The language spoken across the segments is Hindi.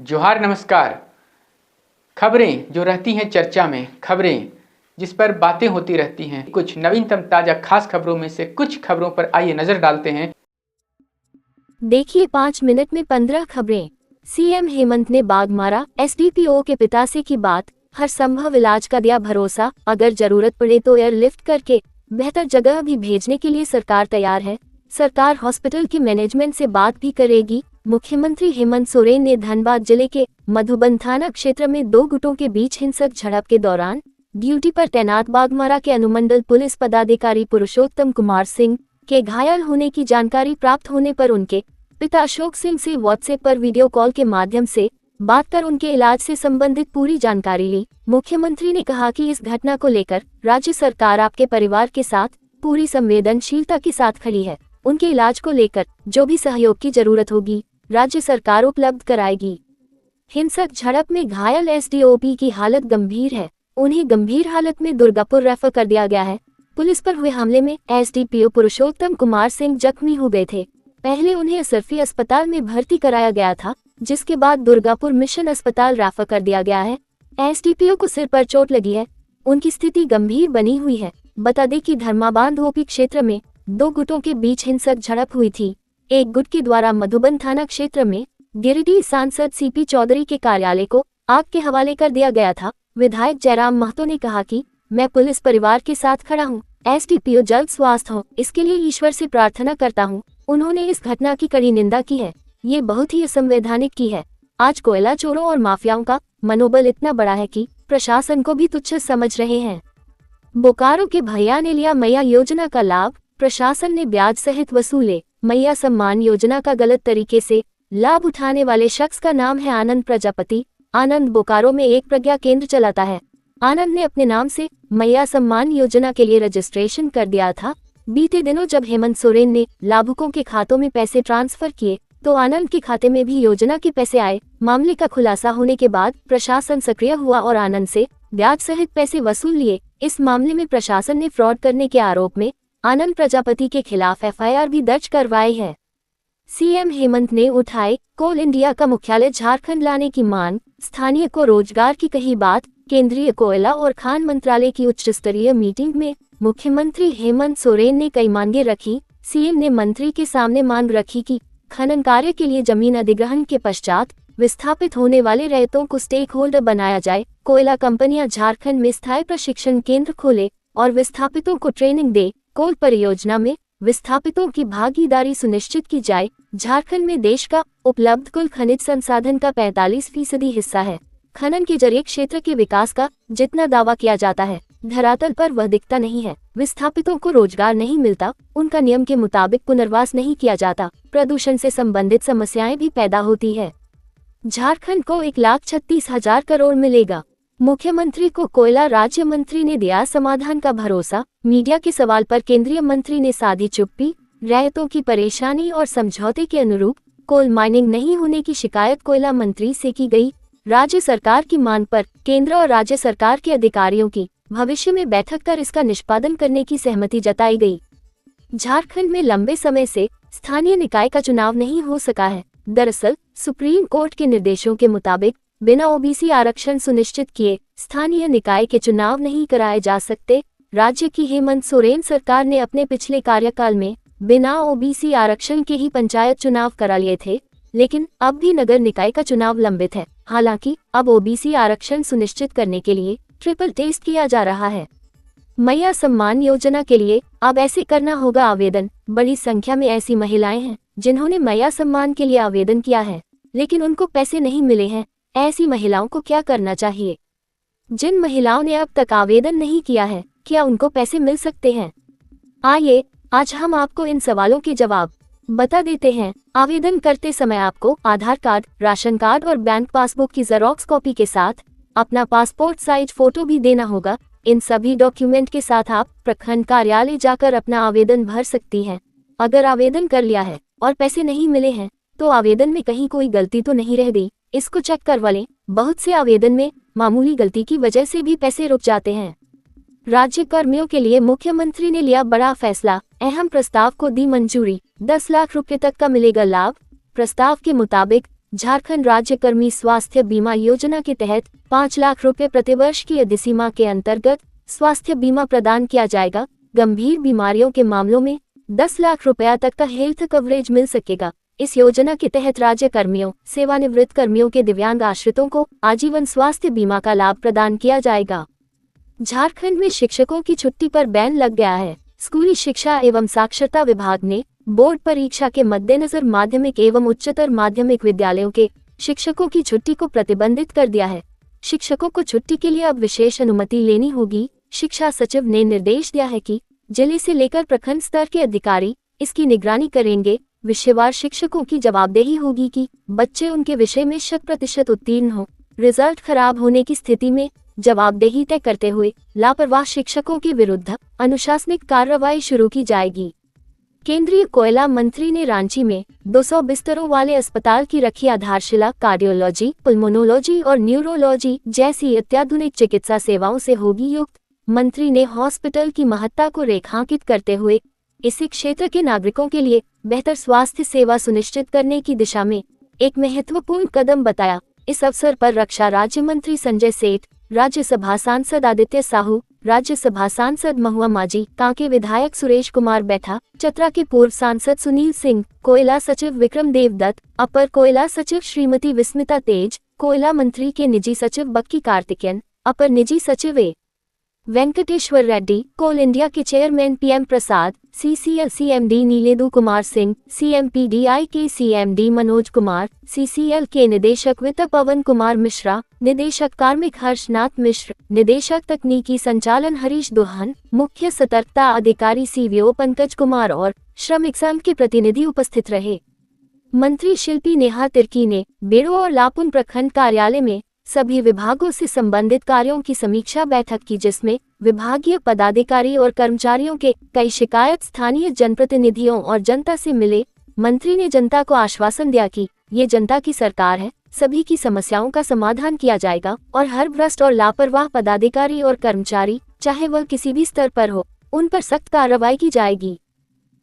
जोहार नमस्कार। खबरें जो रहती हैं चर्चा में, खबरें जिस पर बातें होती रहती हैं, कुछ नवीनतम ताजा खास खबरों में से कुछ खबरों पर आइए नजर डालते हैं। देखिए 5 मिनट में 15 खबरें। सीएम हेमंत ने बाघ मारा, एसडीपीओ के पिता से की बात, हर संभव इलाज का दिया भरोसा, अगर जरूरत पड़े तो एयरलिफ्ट करके बेहतर जगह भी भेजने के लिए सरकार तैयार है। सरकार हॉस्पिटल के मैनेजमेंट से बात भी करेगी। मुख्यमंत्री हेमंत सोरेन ने धनबाद जिले के मधुबन थाना क्षेत्र में 2 गुटों के बीच हिंसक झड़प के दौरान ड्यूटी पर तैनात बाघमारा के अनुमंडल पुलिस पदाधिकारी पुरुषोत्तम कुमार सिंह के घायल होने की जानकारी प्राप्त होने पर उनके पिता अशोक सिंह से व्हाट्सएप पर वीडियो कॉल के माध्यम से बात कर उनके इलाज से संबंधित पूरी जानकारी ली। मुख्यमंत्री ने कहा कि इस घटना को लेकर राज्य सरकार आपके परिवार के साथ पूरी संवेदनशीलता के साथ खड़ी है। उनके इलाज को लेकर जो भी सहयोग की जरूरत होगी राज्य सरकार उपलब्ध कराएगी। हिंसक झड़प में घायल एसडीओपी की हालत गंभीर है, उन्हें गंभीर हालत में दुर्गापुर रेफर कर दिया गया है। पुलिस पर हुए हमले में एसडीपीओ पुरुषोत्तम कुमार सिंह जख्मी हो गए थे। पहले उन्हें असरफी अस्पताल में भर्ती कराया गया था, जिसके बाद दुर्गापुर मिशन अस्पताल रेफर कर दिया गया है। एसडीपीओ को सिर पर चोट लगी है, उनकी स्थिति गंभीर बनी हुई है। बता दें कि धर्माबांध ओपी क्षेत्र में 2 गुटों के बीच हिंसक झड़प हुई थी। एक गुट के द्वारा मधुबन थाना क्षेत्र में गिरिडीह सांसद सीपी चौधरी के कार्यालय को आग के हवाले कर दिया गया था। विधायक जयराम महतो ने कहा कि मैं पुलिस परिवार के साथ खड़ा हूं, एसडीपीओ जल्द स्वस्थ हो, इसके लिए ईश्वर से प्रार्थना करता हूं। उन्होंने इस घटना की कड़ी निंदा की है, ये बहुत ही असंवैधानिक की है। आज कोयला चोरों और माफियाओं का मनोबल इतना बड़ा है कि प्रशासन को भी तुच्छ समझ रहे हैं। बोकारो के भैया ने लिया मैया योजना का लाभ, प्रशासन ने ब्याज सहित वसूले। मैया सम्मान योजना का गलत तरीके से लाभ उठाने वाले शख्स का नाम है आनंद प्रजापति। आनंद बोकारो में एक प्रज्ञा केंद्र चलाता है। आनंद ने अपने नाम से मैया सम्मान योजना के लिए रजिस्ट्रेशन कर दिया था। बीते दिनों जब हेमंत सोरेन ने लाभुकों के खातों में पैसे ट्रांसफर किए तो आनंद के खाते में भी योजना के पैसे आए। मामले का खुलासा होने के बाद प्रशासन सक्रिय हुआ और आनंद से ब्याज सहित पैसे वसूल लिए। इस मामले में प्रशासन ने फ्रॉड करने के आरोप में आनंद प्रजापति के खिलाफ एफआईआर भी दर्ज करवाई है। सीएम हेमंत ने उठाए कोल इंडिया का मुख्यालय झारखंड लाने की मांग, स्थानीय को रोजगार की कही बात। केंद्रीय कोयला और खान मंत्रालय की उच्च स्तरीय मीटिंग में मुख्यमंत्री हेमंत सोरेन ने कई मांगे रखी। सीएम ने मंत्री के सामने मांग रखी कि खनन कार्य के लिए जमीन अधिग्रहण के पश्चात विस्थापित होने वाले रैयतों को स्टेक होल्डर बनाया जाए। कोयला कंपनियां झारखंड में स्थायी प्रशिक्षण केंद्र खोले और विस्थापितों को ट्रेनिंग दे। कोल परियोजना में विस्थापितों की भागीदारी सुनिश्चित की जाए। झारखंड में देश का उपलब्ध कुल खनिज संसाधन का 45% हिस्सा है। खनन के जरिए क्षेत्र के विकास का जितना दावा किया जाता है धरातल पर वह दिखता नहीं है। विस्थापितों को रोजगार नहीं मिलता, उनका नियम के मुताबिक पुनर्वास नहीं किया जाता, प्रदूषण से संबंधित समस्याएं भी पैदा होती है। झारखंड को 1,36,000 करोड़ मिलेगा, मुख्यमंत्री को कोयला राज्य मंत्री ने दिया समाधान का भरोसा। मीडिया के सवाल पर केंद्रीय मंत्री ने साधी चुप्पी। रैयतों की परेशानी और समझौते के अनुरूप कोल माइनिंग नहीं होने की शिकायत कोयला मंत्री से की गई। राज्य सरकार की मांग पर केंद्र और राज्य सरकार के अधिकारियों की भविष्य में बैठक कर इसका निष्पादन करने की सहमति जताई गई। झारखंड में लंबे समय से स्थानीय निकाय का चुनाव नहीं हो सका है। दरअसल सुप्रीम कोर्ट के निर्देशों के मुताबिक बिना ओबीसी आरक्षण सुनिश्चित किए स्थानीय निकाय के चुनाव नहीं कराए जा सकते। राज्य की हेमंत सोरेन सरकार ने अपने पिछले कार्यकाल में बिना ओबीसी आरक्षण के ही पंचायत चुनाव करा लिए थे, लेकिन अब भी नगर निकाय का चुनाव लंबित है। हालांकि अब ओबीसी आरक्षण सुनिश्चित करने के लिए ट्रिपल टेस्ट किया जा रहा है। मैया सम्मान योजना के लिए अब ऐसे करना होगा आवेदन। बड़ी संख्या में ऐसी महिलाएं हैं जिन्होंने मैया सम्मान के लिए आवेदन किया है, लेकिन उनको पैसे नहीं मिले हैं। ऐसी महिलाओं को क्या करना चाहिए? जिन महिलाओं ने अब तक आवेदन नहीं किया है, क्या उनको पैसे मिल सकते हैं? आइए आज हम आपको इन सवालों के जवाब बता देते हैं। आवेदन करते समय आपको आधार कार्ड, राशन कार्ड और बैंक पासबुक की जेरॉक्स कॉपी के साथ अपना पासपोर्ट साइज फोटो भी देना होगा। इन सभी डॉक्यूमेंट के साथ आप प्रखंड कार्यालय जाकर अपना आवेदन भर सकती हैं। अगर आवेदन कर लिया है और पैसे नहीं मिले हैं तो आवेदन में कहीं कोई गलती तो नहीं रह गई, इसको चेक करवा लें। बहुत से आवेदन में मामूली गलती की वजह से भी पैसे रुक जाते हैं। राज्य कर्मियों के लिए मुख्यमंत्री ने लिया बड़ा फैसला, अहम प्रस्ताव को दी मंजूरी। 10 लाख रुपए तक का मिलेगा लाभ। प्रस्ताव के मुताबिक झारखंड राज्य कर्मी स्वास्थ्य बीमा योजना के तहत 5 लाख रुपए प्रतिवर्ष की अधिसीमा के अंतर्गत स्वास्थ्य बीमा प्रदान किया जाएगा। गंभीर बीमारियों के मामलों में 10 लाख रुपया तक का हेल्थ कवरेज मिल सकेगा। इस योजना के तहत राज्य कर्मियों, सेवानिवृत्त कर्मियों के दिव्यांग आश्रितों को आजीवन स्वास्थ्य बीमा का लाभ प्रदान किया जाएगा। झारखंड में शिक्षकों की छुट्टी पर बैन लग गया है। स्कूली शिक्षा एवं साक्षरता विभाग ने बोर्ड परीक्षा के मद्देनजर माध्यमिक एवं उच्चतर माध्यमिक विद्यालयों के शिक्षकों की छुट्टी को प्रतिबंधित कर दिया है। शिक्षकों को छुट्टी के लिए अब विशेष अनुमति लेनी होगी। शिक्षा सचिव ने निर्देश दिया है कि जिले से लेकर प्रखंड स्तर के अधिकारी इसकी निगरानी करेंगे। विषयवार शिक्षकों की जवाबदेही होगी कि बच्चे उनके विषय में 100% उत्तीर्ण हो। रिजल्ट खराब होने की स्थिति में जवाबदेही तय करते हुए लापरवाह शिक्षकों के विरुद्ध अनुशासनिक कार्रवाई शुरू की जाएगी। केंद्रीय कोयला मंत्री ने रांची में 200 बिस्तरों वाले अस्पताल की रखी आधारशिला। कार्डियोलॉजी, पुल्मोनोलॉजी और न्यूरोलॉजी जैसी अत्याधुनिक चिकित्सा सेवाओं से होगी युक्त। मंत्री ने हॉस्पिटल की महत्ता को रेखांकित करते हुए इसी क्षेत्र के नागरिकों के लिए बेहतर स्वास्थ्य सेवा सुनिश्चित करने की दिशा में एक महत्वपूर्ण कदम बताया। इस अवसर पर रक्षा राज्य मंत्री संजय सेठ, राज्यसभा सांसद आदित्य साहू, राज्यसभा सांसद महुआ माझी, कांके विधायक सुरेश कुमार बैठा, चतरा के पूर्व सांसद सुनील सिंह, कोयला सचिव विक्रम देवदत्त, अपर कोयला सचिव श्रीमती विस्मिता तेज, कोयला मंत्री के निजी सचिव बक्की कार्तिकेयन, अपर निजी सचिव A Venkateshwar Reddy, coal India के chairman PM Prasad, CCL CMD Nilendu Kumar Singh, CMPDI के सीएमडी मनोज कुमार, सीसीएल के निदेशक वित्त पवन कुमार मिश्रा, निदेशक कार्मिक हर्षनाथ मिश्र, निदेशक तकनीकी संचालन हरीश दोहन, मुख्य सतर्कता अधिकारी सीवीओ पंकज कुमार और श्रमिक संघ के प्रतिनिधि उपस्थित रहे। मंत्री शिल्पी नेहा तिर्की ने बेड़ो और लापुन प्रखंड कार्यालय में सभी विभागों से संबंधित कार्यों की समीक्षा बैठक की, जिसमें विभागीय पदाधिकारी और कर्मचारियों के कई शिकायत स्थानीय जनप्रतिनिधियों और जनता से मिले। मंत्री ने जनता को आश्वासन दिया कि ये जनता की सरकार है, सभी की समस्याओं का समाधान किया जाएगा और हर भ्रष्ट और लापरवाह पदाधिकारी और कर्मचारी, चाहे वह किसी भी स्तर पर हो, उन पर सख्त कार्रवाई की जाएगी।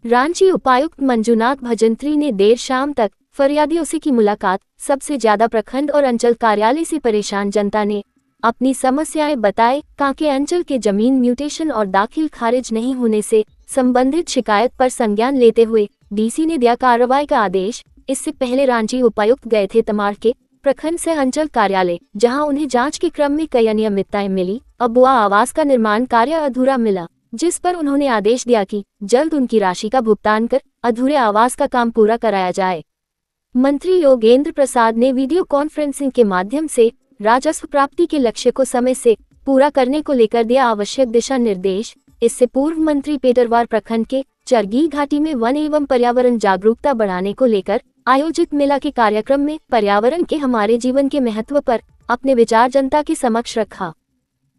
रांची उपायुक्त मंजुनाथ भजंत्री ने देर शाम तक फरियादियों से की मुलाकात। सबसे ज्यादा प्रखंड और अंचल कार्यालय से परेशान जनता ने अपनी समस्याएं बताए। कांके अंचल के जमीन म्यूटेशन और दाखिल खारिज नहीं होने से संबंधित शिकायत पर संज्ञान लेते हुए डीसी ने दिया कार्रवाई का आदेश। इससे पहले रांची उपायुक्त गए थे तमाड़ के प्रखंड से अंचल कार्यालय, जहां उन्हें जांच के क्रम में कई अनियमितताएं मिली। अबुआ आवास का निर्माण कार्य अधूरा मिला, जिस पर उन्होंने आदेश दिया कि जल्द उनकी राशि का भुगतान कर अधूरे आवास का काम पूरा कराया जाए। मंत्री योगेंद्र प्रसाद ने वीडियो कॉन्फ्रेंसिंग के माध्यम से राजस्व प्राप्ति के लक्ष्य को समय से पूरा करने को लेकर दिया आवश्यक दिशा निर्देश। इससे पूर्व मंत्री पेटरवार प्रखंड के चरगी घाटी में वन एवं पर्यावरण जागरूकता बढ़ाने को लेकर आयोजित मेला के कार्यक्रम में पर्यावरण के हमारे जीवन के महत्व पर अपने विचार जनता के समक्ष रखा।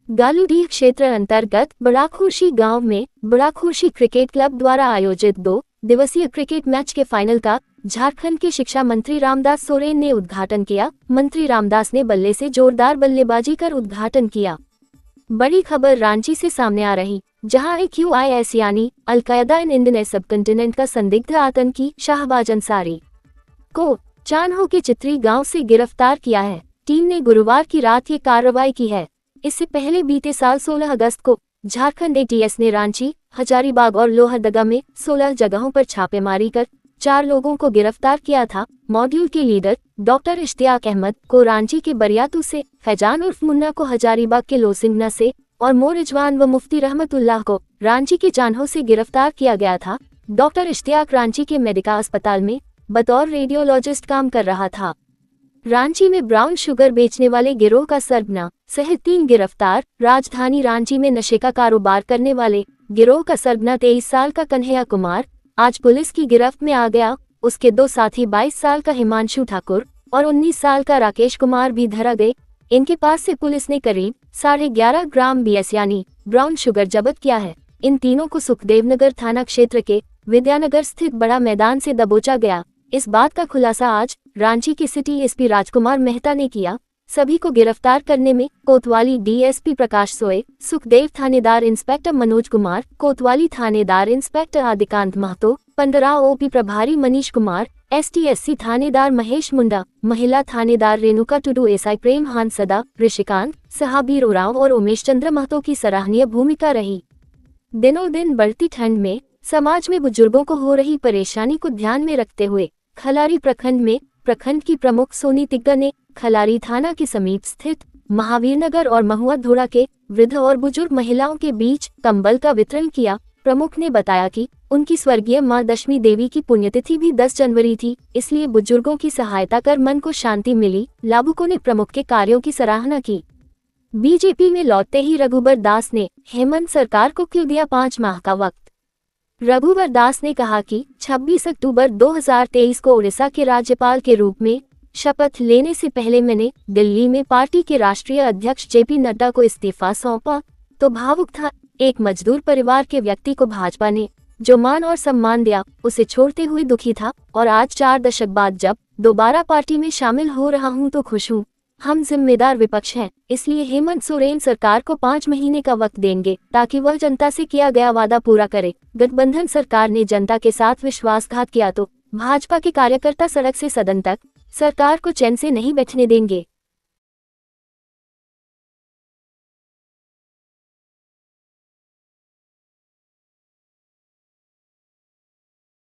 गालूडीह क्षेत्र अंतर्गत बड़ाखुर्शी गांव में बड़ाखुर्शी क्रिकेट क्लब द्वारा आयोजित 2 दिवसीय क्रिकेट मैच के फाइनल का झारखंड के शिक्षा मंत्री रामदास सोरेन ने उद्घाटन किया। मंत्री रामदास ने बल्ले से जोरदार बल्लेबाजी कर उद्घाटन किया। बड़ी खबर रांची से सामने आ रही, जहां AQIS यानी अलकायदा इन इंडियन सबकंटिनेंट का संदिग्ध आतंकी शाहबाज अंसारी को चान्हो के चित्री गांव से गिरफ्तार किया है। टीम ने गुरुवार की रात ये कार्रवाई की है। इससे पहले बीते साल 16 अगस्त को झारखंड ATS ने रांची, हजारीबाग और लोहरदगा में 16 जगहों पर छापेमारी कर 4 लोगों को गिरफ्तार किया था। मॉड्यूल के लीडर डॉक्टर इश्तियाक अहमद को रांची के बरियातू से, फैजान उर्फ मुन्ना को हजारीबाग के लोसिंगना से और मोरिजवान व मुफ्ती रहमतुल्लाह को रांची के चान्हो से गिरफ्तार किया गया था। डॉक्टर इश्तियाक रांची के मेडिका अस्पताल में बतौर रेडियोलॉजिस्ट काम कर रहा था। रांची में ब्राउन शुगर बेचने वाले गिरोह का सरगना सहित 3 गिरफ्तार। राजधानी रांची में नशे का कारोबार करने वाले गिरोह का सरगना 23 साल का कन्हैया कुमार आज पुलिस की गिरफ्त में आ गया। उसके 2 साथी 22 साल का हिमांशु ठाकुर और 19 साल का राकेश कुमार भी धरा गए। इनके पास से पुलिस ने करीब 11.5 ग्राम BS यानी ब्राउन शुगर जब्त किया है। इन तीनों को सुखदेवनगर थाना क्षेत्र के विद्यानगर स्थित बड़ा मैदान से दबोचा गया। इस बात का खुलासा आज रांची के सिटी SP राजकुमार मेहता ने किया। सभी को गिरफ्तार करने में कोतवाली DSP प्रकाश सोए, सुखदेव थानेदार इंस्पेक्टर मनोज कुमार, कोतवाली थानेदार इंस्पेक्टर आदिकांत महतो, 15 ओपी प्रभारी मनीष कुमार, ST/SC थानेदार महेश मुंडा, महिला थानेदार रेणुका टुडू, SI प्रेम हांसदा, ऋषिकांत, सहाबीर उरांव और उमेश चंद्र महतो की सराहनीय भूमिका रही। दिनों दिन बढ़ती ठंड में समाज में बुजुर्गों को हो रही परेशानी को ध्यान में रखते हुए खलारी प्रखंड में प्रखंड की प्रमुख सोनी तिग्गा ने खलारी थाना के समीप स्थित महावीरनगर और महुआ धोड़ा के वृद्ध और बुजुर्ग महिलाओं के बीच कंबल का वितरण किया। प्रमुख ने बताया कि उनकी स्वर्गीय मां दशमी देवी की पुण्यतिथि भी 10 जनवरी थी, इसलिए बुजुर्गों की सहायता कर मन को शांति मिली। लाभुकों ने प्रमुख के कार्यों की सराहना की। बीजेपी में लौटते ही रघुबर दास ने हेमंत सरकार को क्यों दिया 5 माह का वक्त। रघुबर दास ने कहा कि 26 अक्टूबर 2023 को उड़ीसा के राज्यपाल के रूप में शपथ लेने से पहले मैंने दिल्ली में पार्टी के राष्ट्रीय अध्यक्ष JP नड्डा को इस्तीफा सौंपा तो भावुक था। एक मजदूर परिवार के व्यक्ति को भाजपा ने जो मान और सम्मान दिया उसे छोड़ते हुए दुखी था और आज 4 दशक बाद जब दोबारा पार्टी में शामिल हो रहा हूं तो खुश हूं। हम जिम्मेदार विपक्ष हैं, इसलिए हेमंत सोरेन सरकार को 5 महीने का वक्त देंगे ताकि वह जनता से किया गया वादा पूरा करे। गठबंधन सरकार ने जनता के साथ विश्वासघात किया तो भाजपा के कार्यकर्ता सड़क से सदन तक सरकार को चैन से नहीं बैठने देंगे।